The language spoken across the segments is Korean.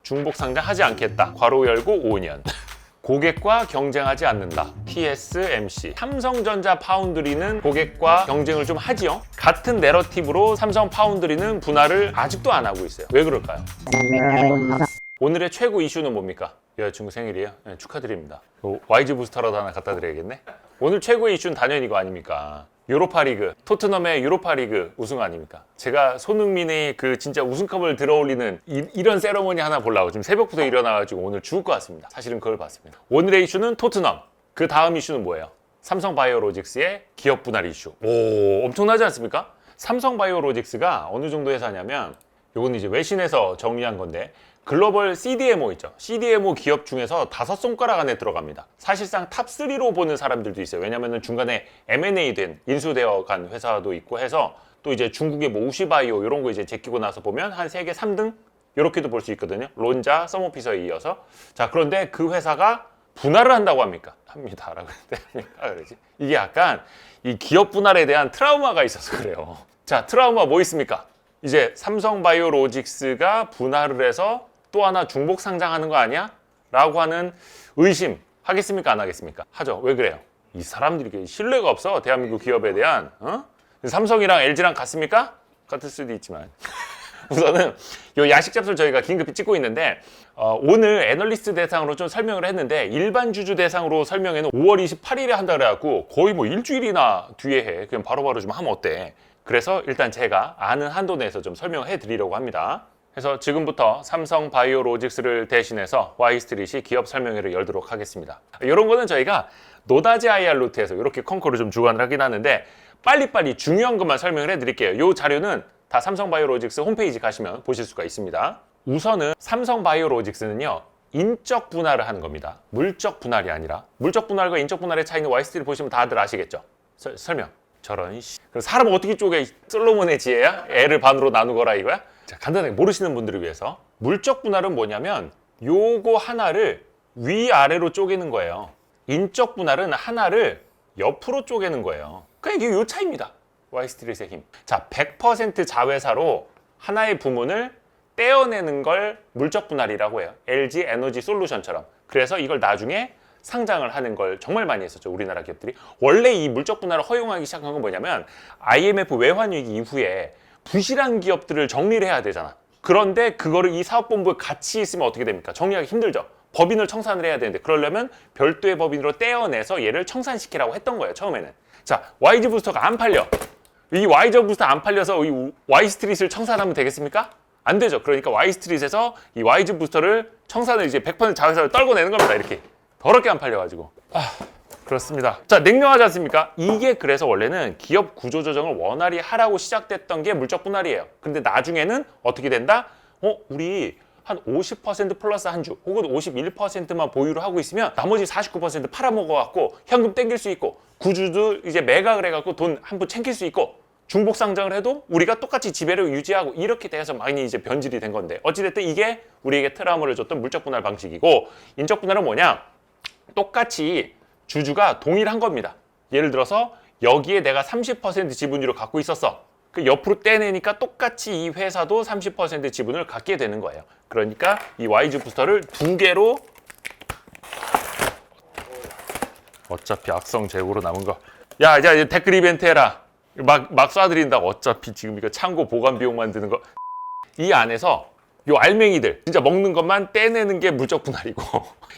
중복 상장하지 않겠다. 괄호 열고 5년. 고객과 경쟁하지 않는다. TSMC. 삼성전자 파운드리는 고객과 경쟁을 좀 하지요. 같은 내러티브로 삼성 파운드리는 분할을 아직도 안 하고 있어요. 왜 그럴까요? 오늘의 최고 이슈는 뭡니까? 여자친구 생일이에요? 네, 축하드립니다. YG 부스터라도 하나 갖다 드려야겠네. 오늘 최고의 이슈는 당연히 이거 아닙니까? 유로파리그, 토트넘의 유로파리그 우승 아닙니까? 제가 손흥민의 그 진짜 우승컵을 들어올리는 이런 세러머니 하나 보려고 지금 새벽부터 일어나가지고 오늘 죽을 것 같습니다. 사실은 그걸 봤습니다. 오늘의 이슈는 토트넘. 그 다음 이슈는 뭐예요? 삼성바이오로직스의 기업 분할 이슈. 오, 엄청나지 않습니까? 삼성바이오로직스가 어느 정도 회사냐면 이건 이제 외신에서 정리한 건데 글로벌 CDMO 있죠. CDMO 기업 중에서 5손가락 안에 들어갑니다. 사실상 탑3로 보는 사람들도 있어요. 왜냐면은 중간에 M&A 된, 인수되어 간 회사도 있고 해서 또 이제 중국의 뭐 우시바이오 이런 거 이제 제끼고 나서 보면 한 세계 3등? 이렇게도 볼 수 있거든요. 론자, 서머피서에 이어서. 자, 그런데 그 회사가 분할을 한다고 합니까? 합니다. 라고 합니까? 그러지. 이게 약간 이 기업 분할에 대한 트라우마가 있어서 그래요. 자, 트라우마 뭐 있습니까? 이제 삼성바이오로직스가 분할을 해서 또 하나 중복 상장하는 거 아니야? 라고 하는 의심 하겠습니까? 안 하겠습니까? 하죠. 왜 그래요? 이 사람들이 신뢰가 없어. 대한민국 기업에 대한. 삼성이랑 LG랑 같습니까? 같을 수도 있지만 우선은 이 야식 잡술 저희가 긴급히 찍고 있는데 오늘 애널리스트 대상으로 좀 설명을 했는데 일반 주주 대상으로 설명회는 5월 28일에 한다 그래갖고 거의 뭐 일주일이나 뒤에 해. 그냥 바로바로 좀 하면 어때? 그래서 일단 제가 아는 한도 내에서 좀 설명해 드리려고 합니다. 그래서 지금부터 삼성바이오로직스를 대신해서 Y스트릿이 기업 설명회를 열도록 하겠습니다. 이런 거는 저희가 노다지 IR 루트에서 이렇게 컨커를 좀 주관을 하긴 하는데 빨리빨리 중요한 것만 설명을 해드릴게요. 이 자료는 다 삼성바이오로직스 홈페이지 가시면 보실 수가 있습니다. 우선은 삼성바이오로직스는요. 인적 분할을 하는 겁니다. 물적 분할이 아니라 물적 분할과 인적 분할의 차이는 Y스트릿 보시면 다들 아시겠죠? 설명. 저런 그럼 사람을 어떻게 쪼개? 솔로몬의 지혜야? 애를 반으로 나누거라 이거야? 자, 간단하게 모르시는 분들을 위해서 물적 분할은 뭐냐면 요거 하나를 위아래로 쪼개는 거예요. 인적 분할은 하나를 옆으로 쪼개는 거예요. 그냥 이게 요 차이입니다. Y스트릿의 힘. 자, 100% 자회사로 하나의 부문을 떼어내는 걸 물적 분할이라고 해요. LG 에너지 솔루션처럼. 그래서 이걸 나중에 상장을 하는 걸 정말 많이 했었죠. 우리나라 기업들이. 원래 이 물적 분할을 허용하기 시작한 건 뭐냐면 IMF 외환위기 이후에 부실한 기업들을 정리를 해야 되잖아. 그런데 그거를 이 사업본부에 같이 있으면 어떻게 됩니까? 정리하기 힘들죠. 법인을 청산을 해야 되는데 그러려면 별도의 법인으로 떼어내서 얘를 청산시키라고 했던 거예요. 처음에는. 자, YG 부스터가 안 팔려. 이 YG 부스터 안 팔려서 이 Y스트릿을 청산하면 되겠습니까? 안 되죠. 그러니까 Y스트릿에서 이 YG 부스터를 청산을 이제 100% 자회사를 떨궈내는 겁니다. 이렇게. 더럽게 안 팔려가지고. 그렇습니다. 자, 냉정하지 않습니까? 이게 그래서 원래는 기업 구조 조정을 원활히 하라고 시작됐던 게 물적 분할이에요. 근데 나중에는 어떻게 된다? 우리 한 50% 플러스 한 주 혹은 51%만 보유를 하고 있으면 나머지 49% 팔아먹어갖고 현금 땡길 수 있고 구주도 이제 매각을 해갖고 돈 한 푼 챙길 수 있고 중복 상장을 해도 우리가 똑같이 지배를 유지하고 이렇게 돼서 많이 이제 변질이 된 건데 어찌됐든 이게 우리에게 트라우마를 줬던 물적 분할 방식이고 인적 분할은 뭐냐? 똑같이 주주가 동일한 겁니다. 예를 들어서 여기에 내가 30% 지분율을 갖고 있었어. 그 옆으로 떼내니까 똑같이 이 회사도 30% 지분을 갖게 되는 거예요. 그러니까 이 YG 부스터를 2개로 어차피 악성 재고로 남은 거. 야, 이제 댓글 이벤트 해라. 막 쏴드린다고. 어차피 지금 이거 창고 보관 비용 만드는 거. 이 안에서 요 알맹이들 진짜 먹는 것만 떼내는 게 물적 분할이고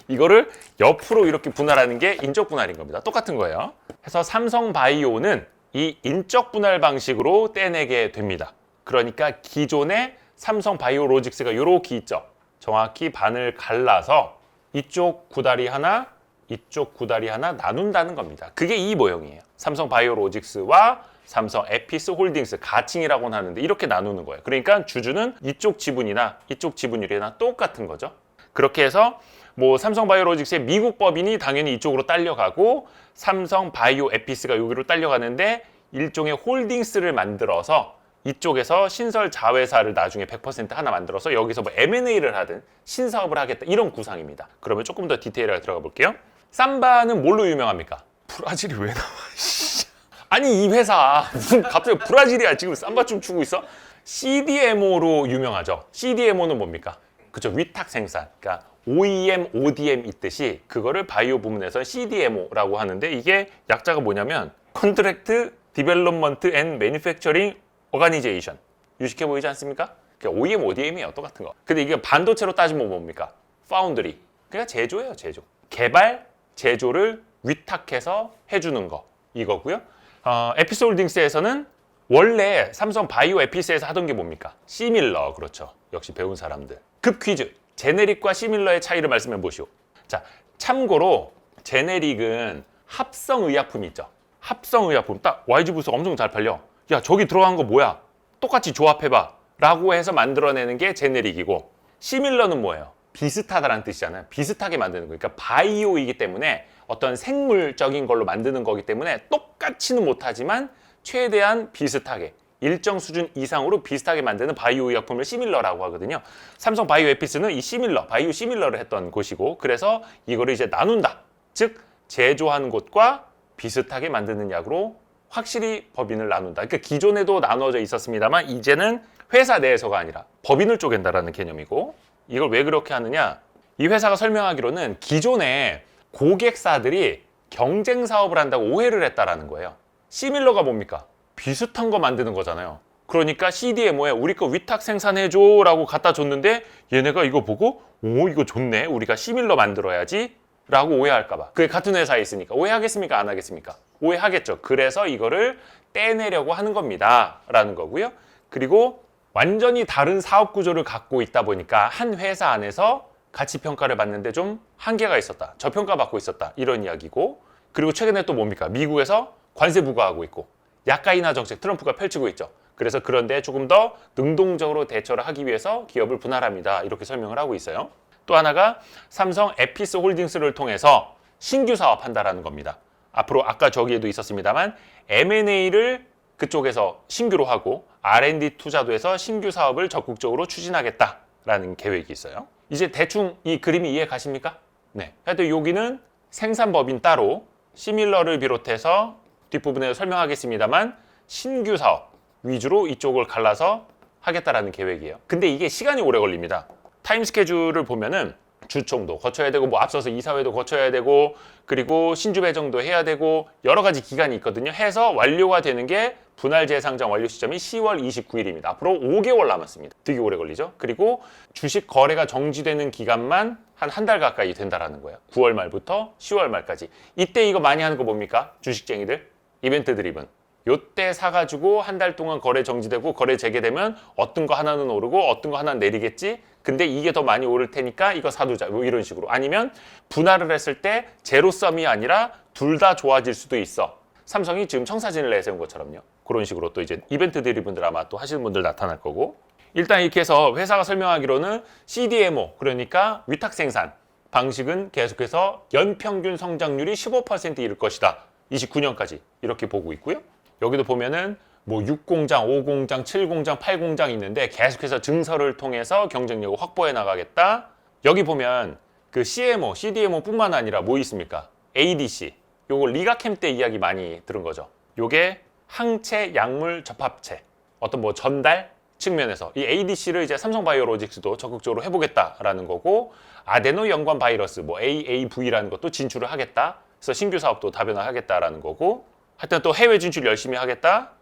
이거를 옆으로 이렇게 분할하는 게 인적 분할인 겁니다. 똑같은 거예요. 그래서 삼성바이오는 이 인적 분할 방식으로 떼내게 됩니다. 그러니까 기존의 삼성바이오로직스가 이렇게 있죠. 정확히 반을 갈라서 이쪽 구다리 하나, 이쪽 구다리 하나 나눈다는 겁니다. 그게 이 모형이에요. 삼성바이오로직스와 삼성 에피스 홀딩스 가칭이라고는 하는데 이렇게 나누는 거예요. 그러니까 주주는 이쪽 지분이나 이쪽 지분율이나 똑같은 거죠. 그렇게 해서 뭐 삼성바이오로직스의 미국 법인이 당연히 이쪽으로 딸려가고 삼성바이오 에피스가 여기로 딸려가는데 일종의 홀딩스를 만들어서 이쪽에서 신설 자회사를 나중에 100% 하나 만들어서 여기서 뭐 M&A를 하든 신사업을 하겠다 이런 구상입니다. 그러면 조금 더 디테일하게 들어가 볼게요. 삼바는 뭘로 유명합니까? 브라질이 왜 나와? 아니 이 회사 무슨 갑자기 브라질이야. 지금 삼바 춤 추고 있어? CDMO로 유명하죠. CDMO는 뭡니까? 그쵸, 위탁 생산. 그러니까 OEM, ODM 있듯이 그거를 바이오 부문에서는 CDMO라고 하는데 이게 약자가 뭐냐면 Contract Development and Manufacturing Organization. 유식해 보이지 않습니까? 그러니까 OEM, ODM이에요. 똑같은 거. 근데 이게 반도체로 따지면 뭡니까? 파운드리. 그러니까 제조예요, 제조. 개발, 제조를 위탁해서 해주는 거. 이거고요. 에피스홀딩스에서는 원래 삼성 바이오 에피스에서 하던 게 뭡니까? 시밀러. 그렇죠. 역시 배운 사람들. 급 퀴즈. 제네릭과 시밀러의 차이를 말씀해 보시오. 자, 참고로 제네릭은 합성의약품 있죠. 합성의약품. 딱 YG 부스 엄청 잘 팔려. 야, 저기 들어간 거 뭐야? 똑같이 조합해봐. 라고 해서 만들어내는 게 제네릭이고, 시밀러는 뭐예요? 비슷하다라는 뜻이잖아요. 비슷하게 만드는 거. 그러니까 바이오이기 때문에 어떤 생물적인 걸로 만드는 거기 때문에 똑같이는 못하지만 최대한 비슷하게 일정 수준 이상으로 비슷하게 만드는 바이오 의약품을 시밀러라고 하거든요. 삼성 바이오 에피스는 이 시밀러, 바이오 시밀러를 했던 곳이고, 그래서 이거를 이제 나눈다. 즉 제조하는 곳과 비슷하게 만드는 약으로 확실히 법인을 나눈다. 그러니까 기존에도 나눠져 있었습니다만 이제는 회사 내에서가 아니라 법인을 쪼갠다라는 개념이고, 이걸 왜 그렇게 하느냐? 이 회사가 설명하기로는 기존에 고객사들이 경쟁 사업을 한다고 오해를 했다라는 거예요. 시밀러가 뭡니까? 비슷한 거 만드는 거잖아요. 그러니까 CDMO에 우리 거 위탁 생산해줘 라고 갖다 줬는데 얘네가 이거 보고 오, 이거 좋네, 우리가 시밀러 만들어야지 라고 오해할까 봐. 그게 같은 회사에 있으니까 오해하겠습니까? 안 하겠습니까? 오해하겠죠. 그래서 이거를 떼내려고 하는 겁니다 라는 거고요. 그리고 완전히 다른 사업 구조를 갖고 있다 보니까 한 회사 안에서 가치 평가를 받는데 좀 한계가 있었다. 저평가 받고 있었다. 이런 이야기고, 그리고 최근에 또 뭡니까? 미국에서 관세 부과하고 있고 약가 인하 정책 트럼프가 펼치고 있죠. 그래서 그런데 조금 더 능동적으로 대처를 하기 위해서 기업을 분할합니다. 이렇게 설명을 하고 있어요. 또 하나가 삼성 에피스 홀딩스를 통해서 신규 사업한다라는 겁니다. 앞으로 아까 저기에도 있었습니다만 M&A를 그쪽에서 신규로 하고 R&D 투자도 해서 신규 사업을 적극적으로 추진하겠다라는 계획이 있어요. 이제 대충 이 그림이 이해 가십니까? 네. 하여튼 여기는 생산법인 따로, 시밀러를 비롯해서 뒷부분에 설명하겠습니다만 신규 사업 위주로 이쪽을 갈라서 하겠다라는 계획이에요. 근데 이게 시간이 오래 걸립니다. 타임 스케줄을 보면은 주총도 거쳐야 되고, 뭐 앞서서 이사회도 거쳐야 되고, 그리고 신주 배정도 해야 되고, 여러 가지 기간이 있거든요. 해서 완료가 되는 게 분할 재상장 완료 시점이 10월 29일입니다. 앞으로 5개월 남았습니다. 되게 오래 걸리죠. 그리고 주식 거래가 정지되는 기간만 한 달 가까이 된다라는 거예요. 9월 말부터 10월 말까지. 이때 이거 많이 하는 거 뭡니까? 주식쟁이들. 이벤트 드리븐. 요때 사가지고 한 달 동안 거래 정지되고 거래 재개되면 어떤 거 하나는 오르고 어떤 거 하나는 내리겠지? 근데 이게 더 많이 오를 테니까 이거 사두자. 뭐 이런 식으로. 아니면 분할을 했을 때 제로섬이 아니라 둘 다 좋아질 수도 있어. 삼성이 지금 청사진을 내세운 것처럼요. 그런 식으로 또 이제 이벤트 드리븐들 아마 또 하시는 분들 나타날 거고. 일단 이렇게 해서 회사가 설명하기로는 CDMO, 그러니까 위탁 생산 방식은 계속해서 연평균 성장률이 15% 이를 것이다. 29년까지 이렇게 보고 있고요. 여기도 보면은 뭐 6공장, 5공장, 7공장, 8공장 있는데 계속해서 증설을 통해서 경쟁력을 확보해 나가겠다. 여기 보면 그 CMO, CDMO 뿐만 아니라 뭐 있습니까? ADC. 요거 리가캠 때 이야기 많이 들은 거죠. 요게 항체 약물 접합체. 어떤 뭐 전달 측면에서 이 ADC를 이제 삼성바이오로직스도 적극적으로 해보겠다라는 거고, 아데노 연관 바이러스 뭐 AAV라는 것도 진출을 하겠다. 그래서 신규 사업도 다변화하겠다라는 거고, 하여튼 또 해외 진출 열심히 하겠다.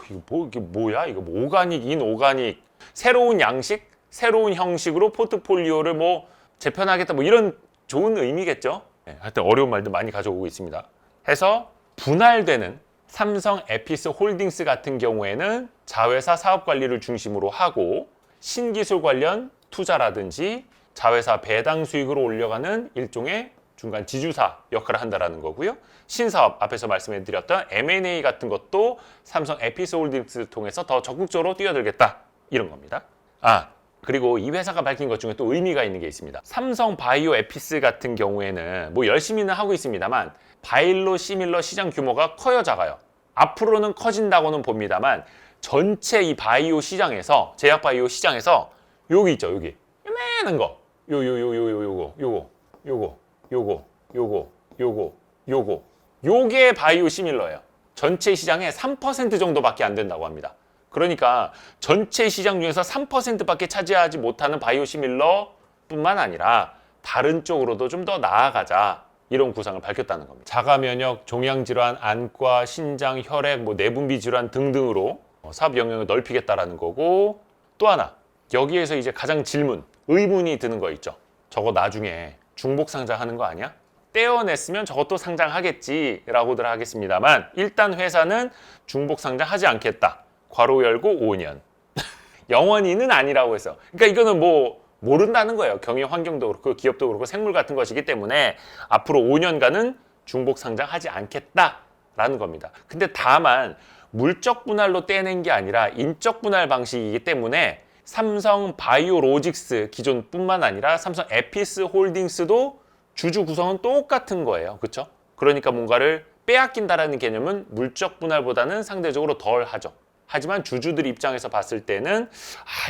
이게 뭐야? 이거 뭐 오가닉, 인오가닉, 새로운 양식, 새로운 형식으로 포트폴리오를 뭐 재편하겠다. 뭐 이런 좋은 의미겠죠. 네, 하여튼 어려운 말도 많이 가져오고 있습니다. 해서 분할되는 삼성 에피스 홀딩스 같은 경우에는 자회사 사업 관리를 중심으로 하고 신기술 관련 투자라든지 자회사 배당 수익으로 올려가는 일종의 중간 지주사 역할을 한다는 거고요. 신사업, 앞에서 말씀해드렸던 M&A 같은 것도 삼성 에피스 홀딩스를 통해서 더 적극적으로 뛰어들겠다. 이런 겁니다. 그리고 이 회사가 밝힌 것 중에 또 의미가 있는 게 있습니다. 삼성 바이오 에피스 같은 경우에는 뭐 열심히는 하고 있습니다만 바이오 시밀러 시장 규모가 커요, 작아요? 앞으로는 커진다고는 봅니다만 전체 이 바이오 시장에서, 제약 바이오 시장에서 여기 있죠, 여기 요만한 거, 요게 바이오 시밀러예요. 전체 시장의 3% 정도밖에 안 된다고 합니다. 그러니까 전체 시장 중에서 3%밖에 차지하지 못하는 바이오 시밀러 뿐만 아니라 다른 쪽으로도 좀 더 나아가자. 이런 구상을 밝혔다는 겁니다. 자가 면역, 종양 질환, 안과, 신장, 혈액, 내분비 질환 등등으로 사업 영역을 넓히겠다라는 거고, 또 하나 여기에서 이제 가장 의문이 드는 거 있죠. 저거 나중에 중복 상장하는 거 아니야? 떼어냈으면 저것도 상장하겠지라고들 하겠습니다만, 일단 회사는 중복 상장하지 않겠다. 괄호 열고 5년. 영원히는 아니라고 해서. 그러니까 이거는 모른다는 거예요. 경영 환경도 그렇고 기업도 그렇고 생물 같은 것이기 때문에 앞으로 5년간은 중복 상장하지 않겠다라는 겁니다. 근데 다만 물적 분할로 떼낸 게 아니라 인적 분할 방식이기 때문에 삼성 바이오로직스 기존뿐만 아니라 삼성 에피스 홀딩스도 주주 구성은 똑같은 거예요. 그렇죠? 그러니까 뭔가를 빼앗긴다라는 개념은 물적 분할보다는 상대적으로 덜 하죠. 하지만 주주들 입장에서 봤을 때는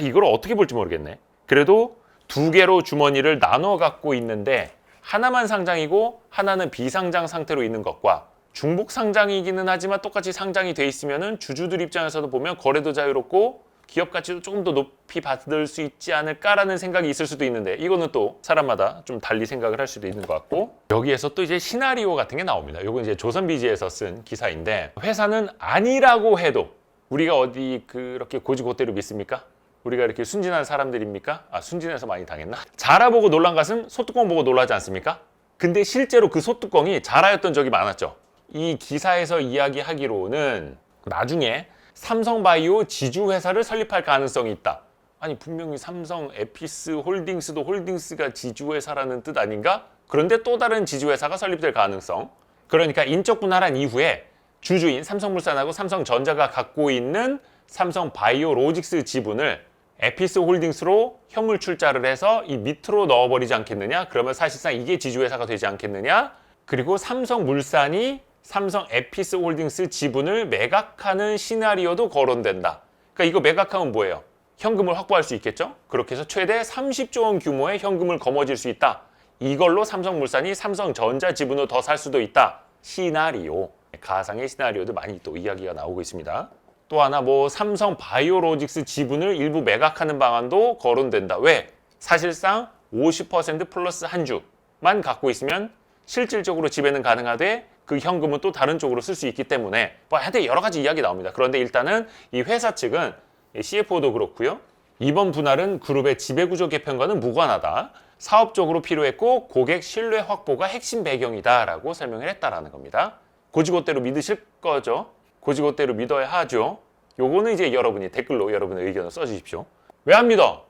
이걸 어떻게 볼지 모르겠네. 그래도 두 개로 주머니를 나눠 갖고 있는데 하나만 상장이고 하나는 비상장 상태로 있는 것과 중복 상장이기는 하지만 똑같이 상장이 돼 있으면은 주주들 입장에서도 보면 거래도 자유롭고 기업 가치도 조금 더 높이 받을 수 있지 않을까라는 생각이 있을 수도 있는데, 이거는 또 사람마다 좀 달리 생각을 할 수도 있는 것 같고, 여기에서 또 이제 시나리오 같은 게 나옵니다. 이건 이제 조선비지에서 쓴 기사인데, 회사는 아니라고 해도 우리가 어디 그렇게 고지고대로 믿습니까? 우리가 이렇게 순진한 사람들입니까? 순진해서 많이 당했나? 자라 보고 놀란 가슴 소뚜껑 보고 놀라지 않습니까? 근데 실제로 그 소뚜껑이 자라였던 적이 많았죠. 이 기사에서 이야기하기로는 나중에 삼성바이오 지주회사를 설립할 가능성이 있다. 아니 분명히 삼성 에피스 홀딩스도 홀딩스가 지주회사라는 뜻 아닌가? 그런데 또 다른 지주회사가 설립될 가능성. 그러니까 인적 분할한 이후에 주주인 삼성물산하고 삼성전자가 갖고 있는 삼성바이오로직스 지분을 에피스 홀딩스로 현물 출자를 해서 이 밑으로 넣어버리지 않겠느냐? 그러면 사실상 이게 지주회사가 되지 않겠느냐? 그리고 삼성물산이 삼성 에피스 홀딩스 지분을 매각하는 시나리오도 거론된다. 그러니까 이거 매각하면 뭐예요? 현금을 확보할 수 있겠죠? 그렇게 해서 최대 30조 원 규모의 현금을 거머쥘 수 있다. 이걸로 삼성물산이 삼성전자 지분을 더 살 수도 있다. 시나리오. 가상의 시나리오도 많이 또 이야기가 나오고 있습니다. 또 하나 삼성 바이오로직스 지분을 일부 매각하는 방안도 거론된다. 왜? 사실상 50% 플러스 한 주만 갖고 있으면 실질적으로 지배는 가능하되 그 현금은 또 다른 쪽으로 쓸 수 있기 때문에 하여튼 여러 가지 이야기 나옵니다. 그런데 일단은 이 회사 측은 CFO도 그렇고요. 이번 분할은 그룹의 지배구조 개편과는 무관하다. 사업적으로 필요했고 고객 신뢰 확보가 핵심 배경이다라고 설명을 했다라는 겁니다. 고지고대로 믿으실 거죠? 고지고대로 믿어야 하죠. 요거는 이제 여러분이 댓글로 여러분의 의견을 써주십시오. 왜 안 믿어?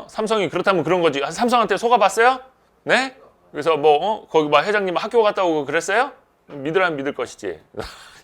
삼성이 그렇다면 그런 거지. 삼성한테 속아봤어요? 네? 그래서 거기 회장님 학교 갔다 오고 그랬어요? 믿으라면 믿을 것이지.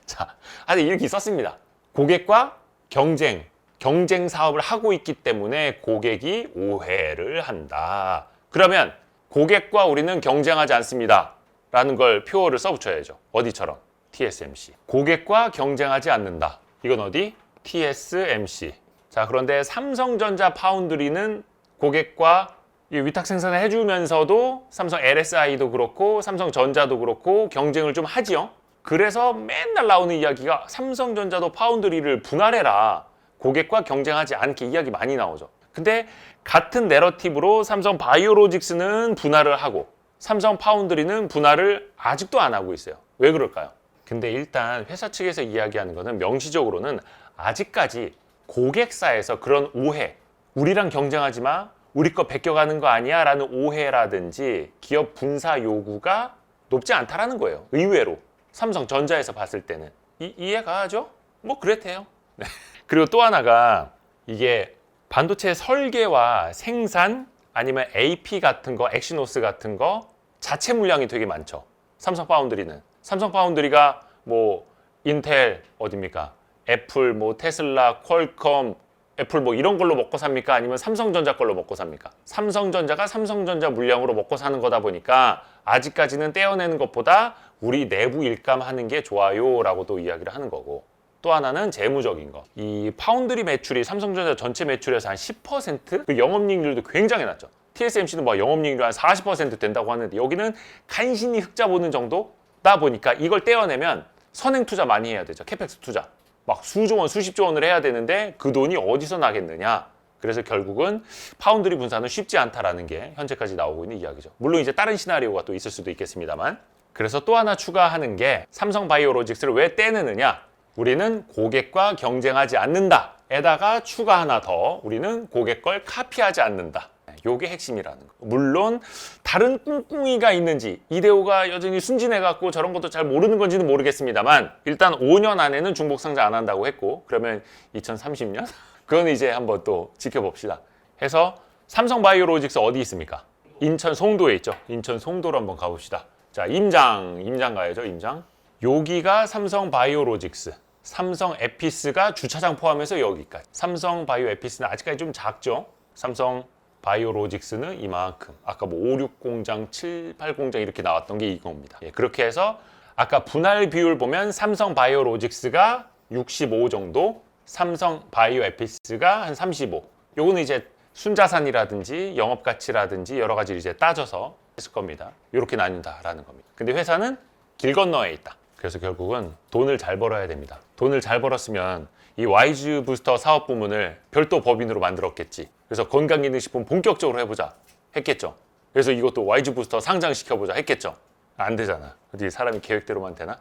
자, 이렇게 썼습니다. 고객과 경쟁 사업을 하고 있기 때문에 고객이 오해를 한다. 그러면 고객과 우리는 경쟁하지 않습니다. 라는 걸 표어를 써붙여야죠. 어디처럼? TSMC. 고객과 경쟁하지 않는다. 이건 어디? TSMC. 자, 그런데 삼성전자 파운드리는 고객과 위탁 생산을 해주면서도 삼성 LSI도 그렇고 삼성전자도 그렇고 경쟁을 좀 하지요. 그래서 맨날 나오는 이야기가 삼성전자도 파운드리를 분할해라. 고객과 경쟁하지 않게 이야기 많이 나오죠. 근데 같은 내러티브로 삼성 바이오로직스는 분할을 하고 삼성 파운드리는 분할을 아직도 안 하고 있어요. 왜 그럴까요? 근데 일단 회사 측에서 이야기하는 거는 명시적으로는 아직까지 고객사에서 그런 오해, 우리랑 경쟁하지 마, 우리 거 베껴가는 거 아니야 라는 오해라든지 기업 분사 요구가 높지 않다라는 거예요. 의외로 삼성전자에서 봤을 때는 이해가 하죠? 그렇대요. 네. 그리고 또 하나가 이게 반도체 설계와 생산 아니면 AP 같은 거, 엑시노스 같은 거 자체 물량이 되게 많죠. 삼성 파운드리가 인텔 어딥니까? 애플, 테슬라, 퀄컴, 애플 이런 걸로 먹고 삽니까? 아니면 삼성전자 걸로 먹고 삽니까? 삼성전자가 삼성전자 물량으로 먹고 사는 거다 보니까 아직까지는 떼어내는 것보다 우리 내부 일감하는 게 좋아요 라고 또 이야기를 하는 거고, 또 하나는 재무적인 거. 이 파운드리 매출이 삼성전자 전체 매출에서 한 10%? 그 영업이익률도 굉장히 낮죠. TSMC는 영업이익률 한 40% 된다고 하는데 여기는 간신히 흑자 보는 정도다 보니까 이걸 떼어내면 선행 투자 많이 해야 되죠. 캐펙스 투자. 수조 원, 수십조 원을 해야 되는데 그 돈이 어디서 나겠느냐? 그래서 결국은 파운드리 분산은 쉽지 않다라는 게 현재까지 나오고 있는 이야기죠. 물론 이제 다른 시나리오가 또 있을 수도 있겠습니다만. 그래서 또 하나 추가하는 게 삼성바이오로직스를 왜 떼내느냐? 우리는 고객과 경쟁하지 않는다. 에다가 추가 하나 더, 우리는 고객 걸 카피하지 않는다. 요게 핵심이라는 거. 물론 다른 꿍꿍이가 있는지, 이데오가 여전히 순진해갖고 저런 것도 잘 모르는 건지는 모르겠습니다만, 일단 5년 안에는 중복 상장 안 한다고 했고, 그러면 2030년? 그건 이제 한번 또 지켜봅시다. 해서 삼성바이오로직스 어디 있습니까? 인천 송도에 있죠. 인천 송도로 한번 가봅시다. 자, 임장 가야죠. 임장. 여기가 삼성바이오로직스. 삼성에피스가 주차장 포함해서 여기까지. 삼성바이오에피스는 아직까지 좀 작죠. 삼성바이오로직스는 이만큼. 아까 뭐 5, 6 공장, 7, 8 공장 이렇게 나왔던 게 이겁니다. 예, 그렇게 해서 아까 분할 비율 보면 삼성바이오로직스가 65 정도, 삼성바이오에피스가 한 35. 요거는 이제 순자산이라든지 영업가치라든지 여러 가지를 이제 따져서 했을 겁니다. 이렇게 나뉜다라는 겁니다. 근데 회사는 길 건너에 있다. 그래서 결국은 돈을 잘 벌어야 됩니다. 돈을 잘 벌었으면 이 와이즈 부스터 사업 부문을 별도 법인으로 만들었겠지. 그래서 건강기능식품 본격적으로 해보자 했겠죠. 그래서 이것도 와이즈 부스터 상장시켜보자 했겠죠. 안 되잖아. 어디 사람이 계획대로만 되나?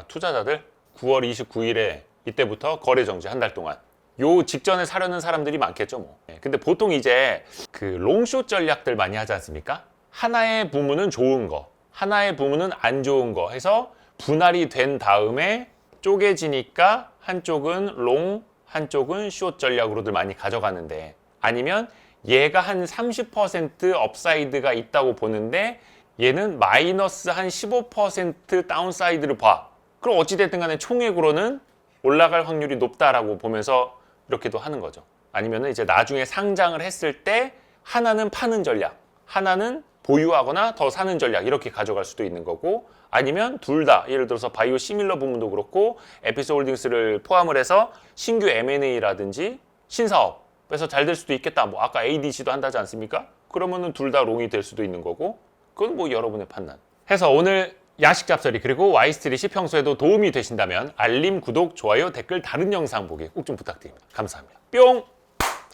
투자자들 9월 29일에 이때부터 거래 정지 한 달 동안. 요 직전에 사려는 사람들이 많겠죠 뭐. 근데 보통 이제 그 롱숏 전략들 많이 하지 않습니까? 하나의 부문은 좋은 거, 하나의 부문은 안 좋은 거 해서 분할이 된 다음에 쪼개지니까 한쪽은 롱, 한쪽은 숏 전략으로들 많이 가져가는데, 아니면 얘가 한 30% 업사이드가 있다고 보는데 얘는 마이너스 한 15% 다운사이드를 봐. 그럼 어찌됐든 간에 총액으로는 올라갈 확률이 높다라고 보면서 이렇게도 하는 거죠. 아니면 이제 나중에 상장을 했을 때 하나는 파는 전략, 하나는 보유하거나 더 사는 전략 이렇게 가져갈 수도 있는 거고, 아니면 둘 다 예를 들어서 바이오 시밀러 부문도 그렇고 에피스홀딩스를 포함을 해서 신규 M&A라든지 신사업에서 잘 될 수도 있겠다. 뭐 아까 ADC도 한다지 않습니까? 그러면은 둘 다 롱이 될 수도 있는 거고, 그건 뭐 여러분의 판단. 해서 오늘 야식 잡설이 그리고 와이스트릿이 평소에도 도움이 되신다면 알림, 구독, 좋아요, 댓글, 다른 영상 보기 꼭 좀 부탁드립니다. 감사합니다. 뿅!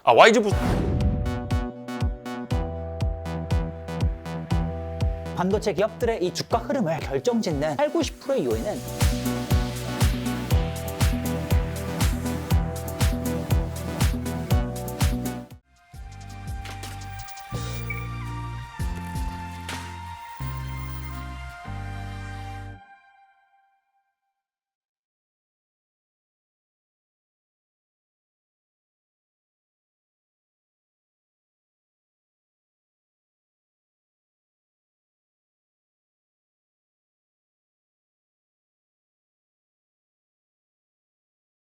와이즈 부스 반도체 기업들의 이 주가 흐름을 결정짓는 8, 90%의 요인은